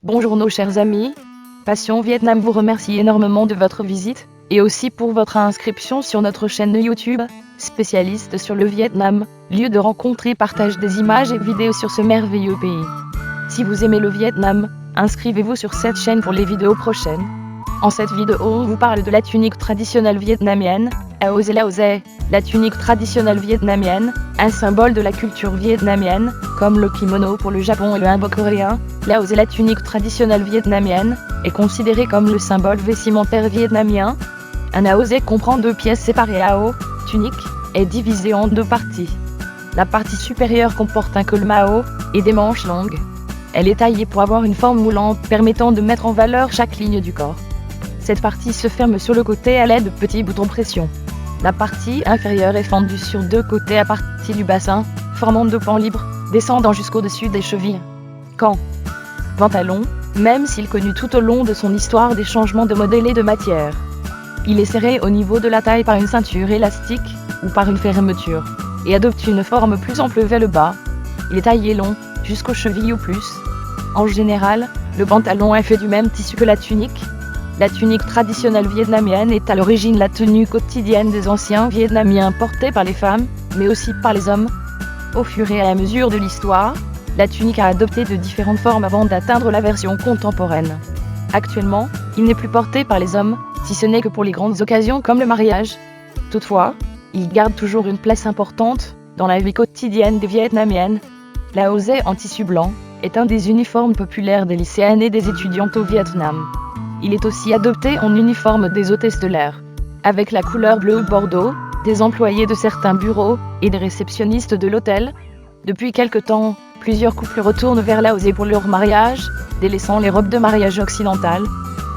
Bonjour nos chers amis, Passion Vietnam vous remercie énormément de votre visite, et aussi pour votre inscription sur notre chaîne YouTube, spécialiste sur le Vietnam, lieu de rencontre et partage des images et vidéos sur ce merveilleux pays. Si vous aimez le Vietnam, inscrivez-vous sur cette chaîne pour les vidéos prochaines. En cette vidéo on vous parle de la tunique traditionnelle vietnamienne, Ao Lao Ze. La tunique traditionnelle vietnamienne, un symbole de la culture vietnamienne, comme le kimono pour le Japon et le hanbok coréen, Lao Ze. La tunique traditionnelle vietnamienne est considérée comme le symbole vestimentaire vietnamien. Un Ao Ze comprend deux pièces séparées. Ao, tunique, est divisée en deux parties. La partie supérieure comporte un col Mao et des manches longues. Elle est taillée pour avoir une forme moulante permettant de mettre en valeur chaque ligne du corps. Cette partie se ferme sur le côté à l'aide de petits boutons pression. La partie inférieure est fendue sur deux côtés à partir du bassin, formant deux pans libres, descendant jusqu'au-dessus des chevilles. Pantalon, même s'il connut tout au long de son histoire des changements de modèle et de matière. Il est serré au niveau de la taille par une ceinture élastique, ou par une fermeture, et adopte une forme plus ample vers le bas. Il est taillé long, jusqu'aux chevilles ou plus. En général, le pantalon est fait du même tissu que la tunique. La tunique traditionnelle vietnamienne est à l'origine la tenue quotidienne des anciens Vietnamiens portée par les femmes, mais aussi par les hommes. Au fur et à mesure de l'histoire, la tunique a adopté de différentes formes avant d'atteindre la version contemporaine. Actuellement, il n'est plus porté par les hommes, si ce n'est que pour les grandes occasions comme le mariage. Toutefois, il garde toujours une place importante dans la vie quotidienne des Vietnamiennes. La Ao Ze en tissu blanc est un des uniformes populaires des lycéennes et des étudiantes au Vietnam. Il est aussi adopté en uniforme des hôtesses de l'air, avec la couleur bleu ou bordeaux, des employés de certains bureaux et des réceptionnistes de l'hôtel. Depuis quelque temps, plusieurs couples retournent vers la Ao Ze pour leur mariage, délaissant les robes de mariage occidentales.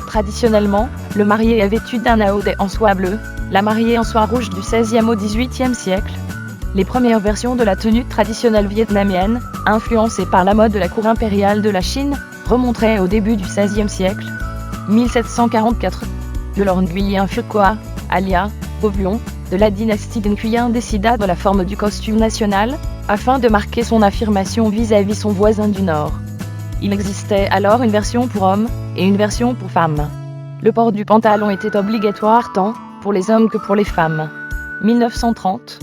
Traditionnellement, le marié est vêtu d'un Ao Ze en soie bleue, la mariée en soie rouge du XVIe au XVIIIe siècle. Les premières versions de la tenue traditionnelle vietnamienne, influencée par la mode de la cour impériale de la Chine, remonteraient au début du XVIe siècle. 1744, le lord Nguyen Phu Quoc, alias Beauvion, de la dynastie Nguyen décida de la forme du costume national, afin de marquer son affirmation vis-à-vis son voisin du Nord. Il existait alors une version pour hommes, et une version pour femmes. Le port du pantalon était obligatoire tant pour les hommes que pour les femmes. 1930,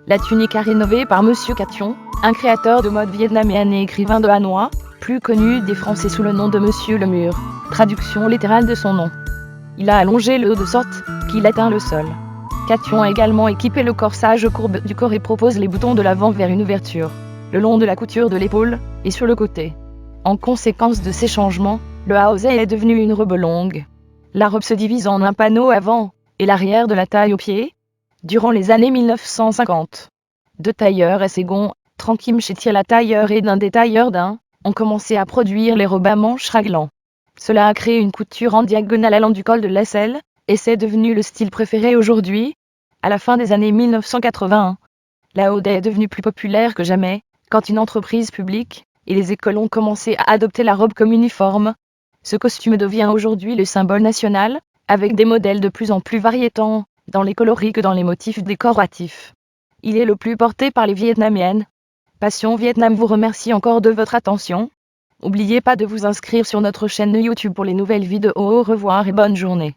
la tunique a rénové par Monsieur Cation, un créateur de mode vietnamien et écrivain de Hanoï, plus connu des Français sous le nom de Monsieur Lemur, traduction littérale de son nom. Il a allongé le haut de sorte qu'il atteint le sol. Cation a également équipé le corsage courbe du corps et propose les boutons de l'avant vers une ouverture, le long de la couture de l'épaule, et sur le côté. En conséquence de ces changements, le Ao Ze est devenu une robe longue. La robe se divise en un panneau avant et l'arrière de la taille au pied. Durant les années 1950, deux tailleurs et Segon, Tranquim chez la tailleur et d'un des tailleurs d'un, ont commencé à produire les robes à manches raglant. Cela a créé une couture en diagonale allant du col de l'aisselle, et c'est devenu le style préféré aujourd'hui. À la fin des années 1981, la Ao Ze est devenue plus populaire que jamais, quand une entreprise publique et les écoles ont commencé à adopter la robe comme uniforme. Ce costume devient aujourd'hui le symbole national, avec des modèles de plus en plus variés tant dans les coloris que dans les motifs décoratifs. Il est le plus porté par les Vietnamiennes. Passion Vietnam vous remercie encore de votre attention. N'oubliez pas de vous inscrire sur notre chaîne YouTube pour les nouvelles vidéos. Au revoir et bonne journée.